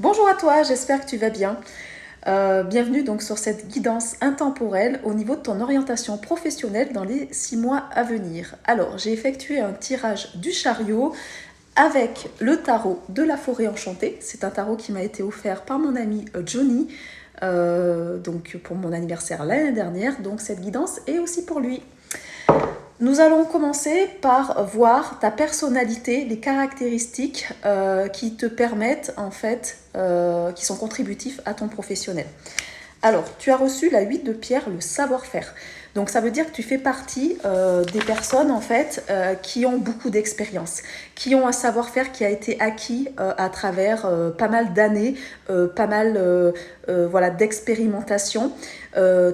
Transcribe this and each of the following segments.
Bonjour à toi, j'espère que tu vas bien. Bienvenue donc sur cette guidance intemporelle au niveau de ton orientation professionnelle dans les 6 mois à venir. Alors, j'ai effectué un tirage du chariot avec le tarot de la forêt enchantée. C'est un tarot qui m'a été offert par mon ami Johnny, donc pour mon anniversaire l'année dernière. Donc cette guidance est aussi pour lui. Nous allons commencer par voir ta personnalité, les caractéristiques qui te permettent en fait, qui sont contributifs à ton professionnel. Alors, tu as reçu la 8 de pierre, le savoir-faire. Donc, ça veut dire que tu fais partie des personnes, en fait, qui ont beaucoup d'expérience, qui ont un savoir-faire qui a été acquis à travers pas mal d'années, pas mal voilà, d'expérimentation.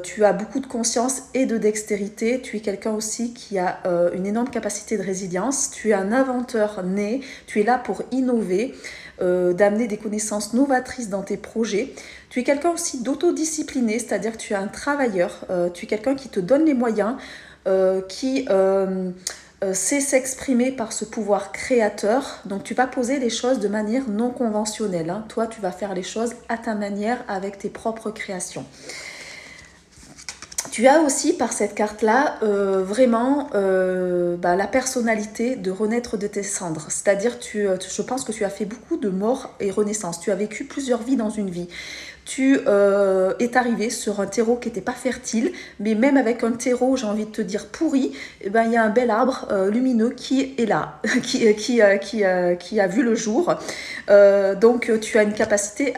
Tu as beaucoup de conscience et de dextérité. Tu es quelqu'un aussi qui a une énorme capacité de résilience. Tu es un inventeur né. Tu es là pour innover, d'amener des connaissances novatrices dans tes projets. Tu es quelqu'un aussi d'autodiscipliné, c'est-à-dire que tu es un travailleur, tu es quelqu'un qui te donne les moyens, qui sait s'exprimer par ce pouvoir créateur. Donc tu vas poser les choses de manière non conventionnelle, hein. Toi, tu vas faire les choses à ta manière avec tes propres créations. Tu as aussi par cette carte-là vraiment la personnalité de renaître de tes cendres. C'est-à-dire, je pense que tu as fait beaucoup de morts et renaissance. Tu as vécu plusieurs vies dans une vie. Tu es arrivé sur un terreau qui n'était pas fertile, mais même avec un terreau, j'ai envie de te dire pourri, eh ben, il y a un bel arbre lumineux qui est là, qui a vu le jour. Donc tu as une capacité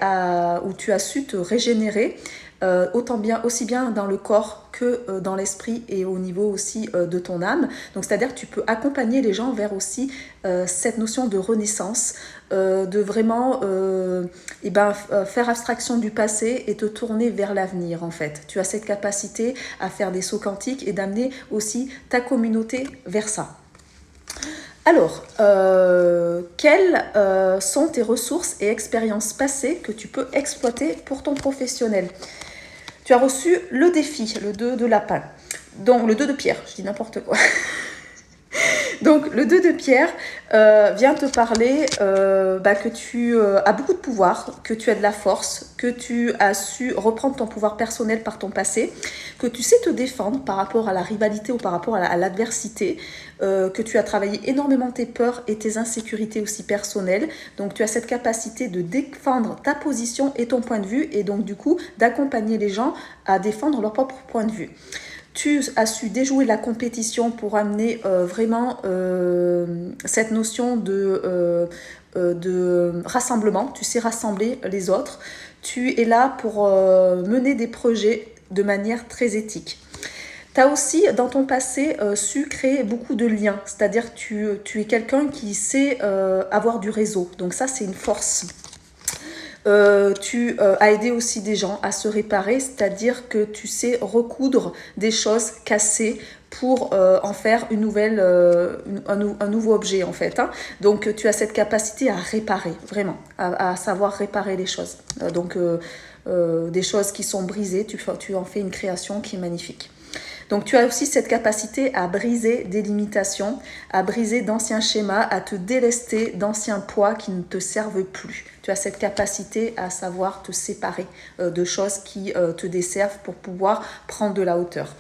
où tu as su te régénérer. Aussi bien dans le corps que dans l'esprit et au niveau aussi de ton âme. Donc c'est-à-dire que tu peux accompagner les gens vers aussi cette notion de renaissance, de vraiment faire abstraction du passé et te tourner vers l'avenir en fait. Tu as cette capacité à faire des sauts quantiques et d'amener aussi ta communauté vers ça. Alors, quelles sont tes ressources et expériences passées que tu peux exploiter pour ton professionnel ? Tu as reçu le défi, le 2 de lapin. Donc, le 2 de pierre, je dis n'importe quoi. Donc, le 2 de pierre vient te parler que tu as beaucoup de pouvoir, que tu as de la force, que tu as su reprendre ton pouvoir personnel par ton passé, que tu sais te défendre par rapport à la rivalité ou par rapport à l'adversité, que tu as travaillé énormément tes peurs et tes insécurités aussi personnelles. Donc, tu as cette capacité de défendre ta position et ton point de vue et donc, du coup, d'accompagner les gens à défendre leur propre point de vue. Tu as su déjouer la compétition pour amener vraiment cette notion de rassemblement. Tu sais rassembler les autres. Tu es là pour mener des projets de manière très éthique. Tu as aussi, dans ton passé, su créer beaucoup de liens. C'est-à-dire que tu es quelqu'un qui sait avoir du réseau. Donc ça, c'est une force. Tu as aidé aussi des gens à se réparer, c'est-à-dire que tu sais recoudre des choses cassées pour en faire une nouvelle, un nouveau objet en fait, hein. Donc tu as cette capacité à réparer, vraiment, à savoir réparer les choses. Des choses qui sont brisées, tu en fais une création qui est magnifique. Donc tu as aussi cette capacité à briser des limitations, à briser d'anciens schémas, à te délester d'anciens poids qui ne te servent plus. Tu as cette capacité à savoir te séparer de choses qui te desservent pour pouvoir prendre de la hauteur.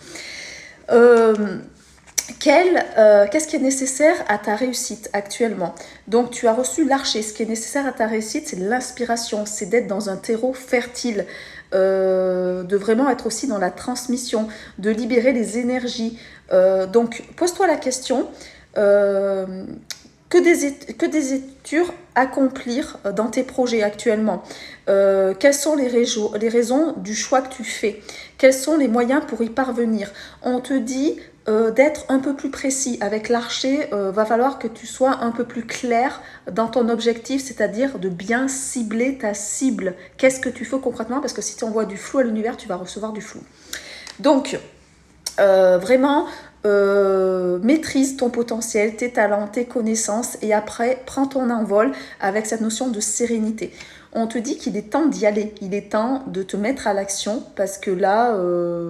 Qu'est-ce qui est nécessaire à ta réussite actuellement? Donc tu as reçu l'archer. Ce qui est nécessaire à ta réussite, c'est de l'inspiration, c'est d'être dans un terreau fertile, de vraiment être aussi dans la transmission, de libérer les énergies. Donc pose-toi la question, que des études accomplir dans tes projets actuellement? Quelles sont les raisons du choix que tu fais? Quels sont les moyens pour y parvenir? On te dit d'être un peu plus précis. Avec l'archer, va falloir que tu sois un peu plus clair dans ton objectif, c'est-à-dire de bien cibler ta cible. Qu'est-ce que tu fais concrètement? Parce que si tu envoies du flou à l'univers, tu vas recevoir du flou. Donc, vraiment, maîtrise ton potentiel, tes talents, tes connaissances et après, prends ton envol avec cette notion de sérénité. on te dit qu'il est temps d'y aller, il est temps de te mettre à l'action parce que là,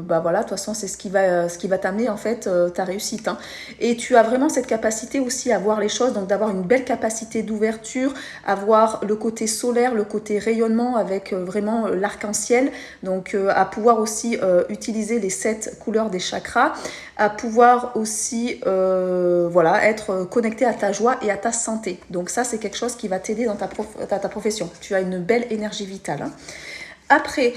bah voilà, de toute façon, c'est ce qui va t'amener en fait ta réussite. Hein. Et tu as vraiment cette capacité aussi à voir les choses, donc d'avoir une belle capacité d'ouverture, avoir le côté solaire, le côté rayonnement avec vraiment l'arc-en-ciel, donc à pouvoir aussi utiliser les 7 couleurs des chakras, à pouvoir aussi voilà, être connecté à ta joie et à ta santé. Donc ça, c'est quelque chose qui va t'aider dans ta profession. Tu as une belle énergie vitale. Hein. Après,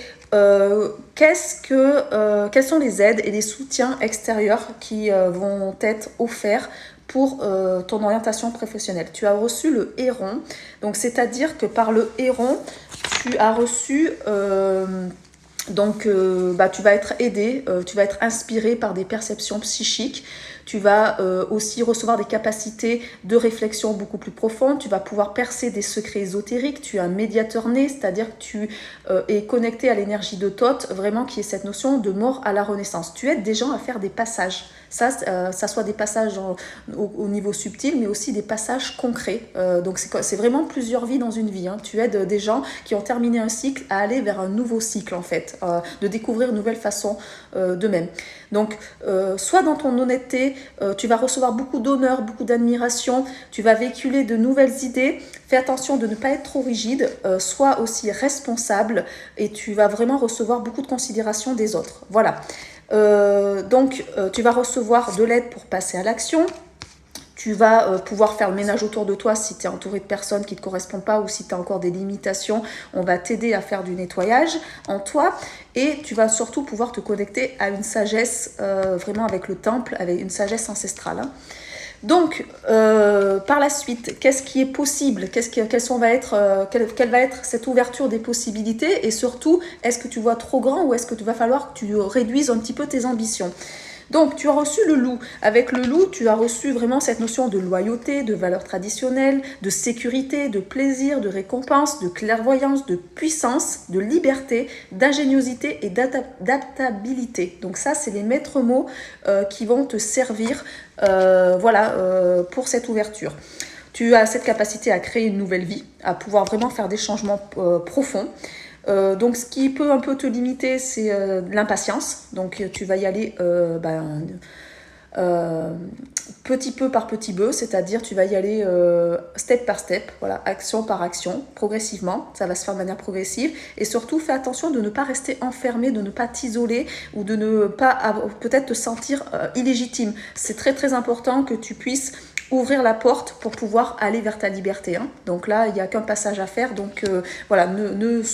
quelles sont les aides et les soutiens extérieurs qui vont être offerts pour ton orientation professionnelle? Tu as reçu le héron, donc c'est-à-dire que par le héron, tu as reçu... Donc, bah, tu vas être aidé, tu vas être inspiré par des perceptions psychiques. Tu vas aussi recevoir des capacités de réflexion beaucoup plus profondes. Tu vas pouvoir percer des secrets ésotériques. Tu es un médiateur né, c'est-à-dire que tu es connecté à l'énergie de Thoth, vraiment qui est cette notion de mort à la renaissance. Tu aides des gens à faire des passages. Ça soit des passages au niveau subtil, mais aussi des passages concrets. Donc c'est vraiment plusieurs vies dans une vie. Hein. Tu aides des gens qui ont terminé un cycle à aller vers un nouveau cycle, en fait, de découvrir une nouvelle façon d'eux-mêmes. Donc, soit dans ton honnêteté, tu vas recevoir beaucoup d'honneur, beaucoup d'admiration, tu vas véhiculer de nouvelles idées. Fais attention de ne pas être trop rigide, sois aussi responsable et tu vas vraiment recevoir beaucoup de considération des autres. Voilà. Donc, tu vas recevoir de l'aide pour passer à l'action. Tu vas pouvoir faire le ménage autour de toi si tu es entouré de personnes qui ne te correspondent pas ou si tu as encore des limitations. On va t'aider à faire du nettoyage en toi et tu vas surtout pouvoir te connecter à une sagesse, vraiment avec le temple, avec une sagesse ancestrale. Hein. Donc, par la suite, qu'est-ce qui est possible? Quelle va être cette ouverture des possibilités? Et surtout, est-ce que tu vois trop grand ou est-ce que tu va falloir que tu réduises un petit peu tes ambitions? Donc, tu as reçu le loup. Avec le loup, tu as reçu vraiment cette notion de loyauté, de valeurs traditionnelles, de sécurité, de plaisir, de récompense, de clairvoyance, de puissance, de liberté, d'ingéniosité et d'adaptabilité. Donc ça, c'est les maîtres mots qui vont te servir pour cette ouverture. Tu as cette capacité à créer une nouvelle vie, à pouvoir vraiment faire des changements profonds. Donc, ce qui peut un peu te limiter, c'est l'impatience. Donc, tu vas y aller petit peu par petit peu, c'est-à-dire tu vas y aller step par step, voilà, action par action, progressivement. Ça va se faire de manière progressive. Et surtout, fais attention de ne pas rester enfermé, de ne pas t'isoler ou de ne pas peut-être te sentir illégitime. C'est très très important que tu puisses ouvrir la porte pour pouvoir aller vers ta liberté. Hein. Donc là, il n'y a qu'un passage à faire. Donc voilà,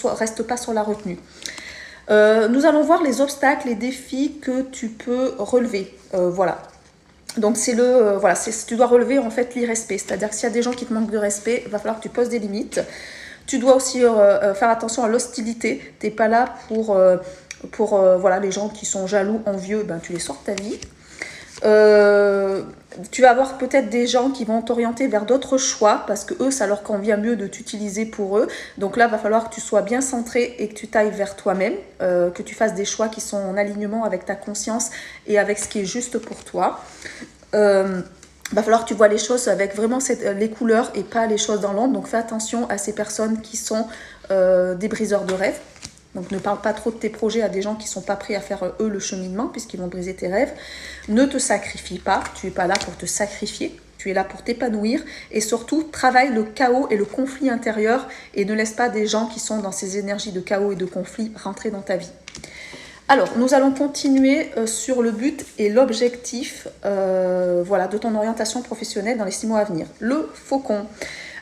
reste pas sur la retenue. Nous allons voir les obstacles, les défis que tu peux relever. Voilà. Donc tu dois relever en fait l'irrespect. C'est-à-dire que s'il y a des gens qui te manquent de respect, il va falloir que tu poses des limites. Tu dois aussi faire attention à l'hostilité. Tu n'es pas là pour les gens qui sont jaloux, envieux, ben, tu les sors de ta vie. Tu vas avoir peut-être des gens qui vont t'orienter vers d'autres choix parce que eux, ça leur convient mieux de t'utiliser pour eux. Donc là, il va falloir que tu sois bien centré et que tu t'ailles vers toi-même, que tu fasses des choix qui sont en alignement avec ta conscience et avec ce qui est juste pour toi. Va falloir que tu vois les choses avec vraiment les couleurs et pas les choses dans l'ombre. Donc fais attention à ces personnes qui sont des briseurs de rêves. Donc ne parle pas trop de tes projets à des gens qui ne sont pas prêts à faire eux le cheminement puisqu'ils vont briser tes rêves. Ne te sacrifie pas, tu n'es pas là pour te sacrifier, tu es là pour t'épanouir et surtout travaille le chaos et le conflit intérieur et ne laisse pas des gens qui sont dans ces énergies de chaos et de conflit rentrer dans ta vie. Alors, nous allons continuer sur le but et l'objectif de ton orientation professionnelle dans les 6 mois à venir. Le faucon.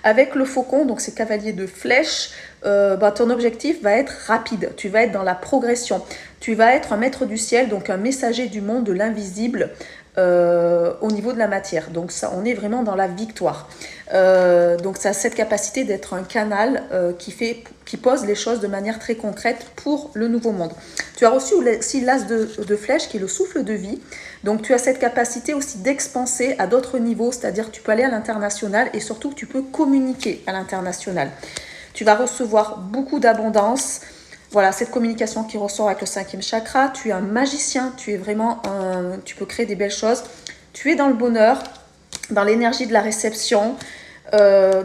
Avec le faucon, donc c'est cavalier de flèche, ton objectif va être rapide. Tu vas être dans la progression. Tu vas être un maître du ciel, donc un messager du monde de l'invisible au niveau de la matière. Donc ça, on est vraiment dans la victoire. Donc ça a cette capacité d'être un canal qui pose les choses de manière très concrète pour le nouveau monde. Tu as reçu aussi l'as de flèche qui est le souffle de vie. Donc tu as cette capacité aussi d'expanser à d'autres niveaux, c'est-à-dire que tu peux aller à l'international et surtout que tu peux communiquer à l'international. Tu vas recevoir beaucoup d'abondance. Voilà, cette communication qui ressort avec le 5e chakra. Tu es un magicien, tu peux créer des belles choses. Tu es dans le bonheur, dans l'énergie de la réception.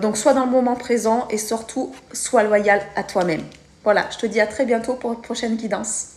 Donc sois dans le moment présent et surtout sois loyal à toi-même. Voilà, je te dis à très bientôt pour une prochaine guidance.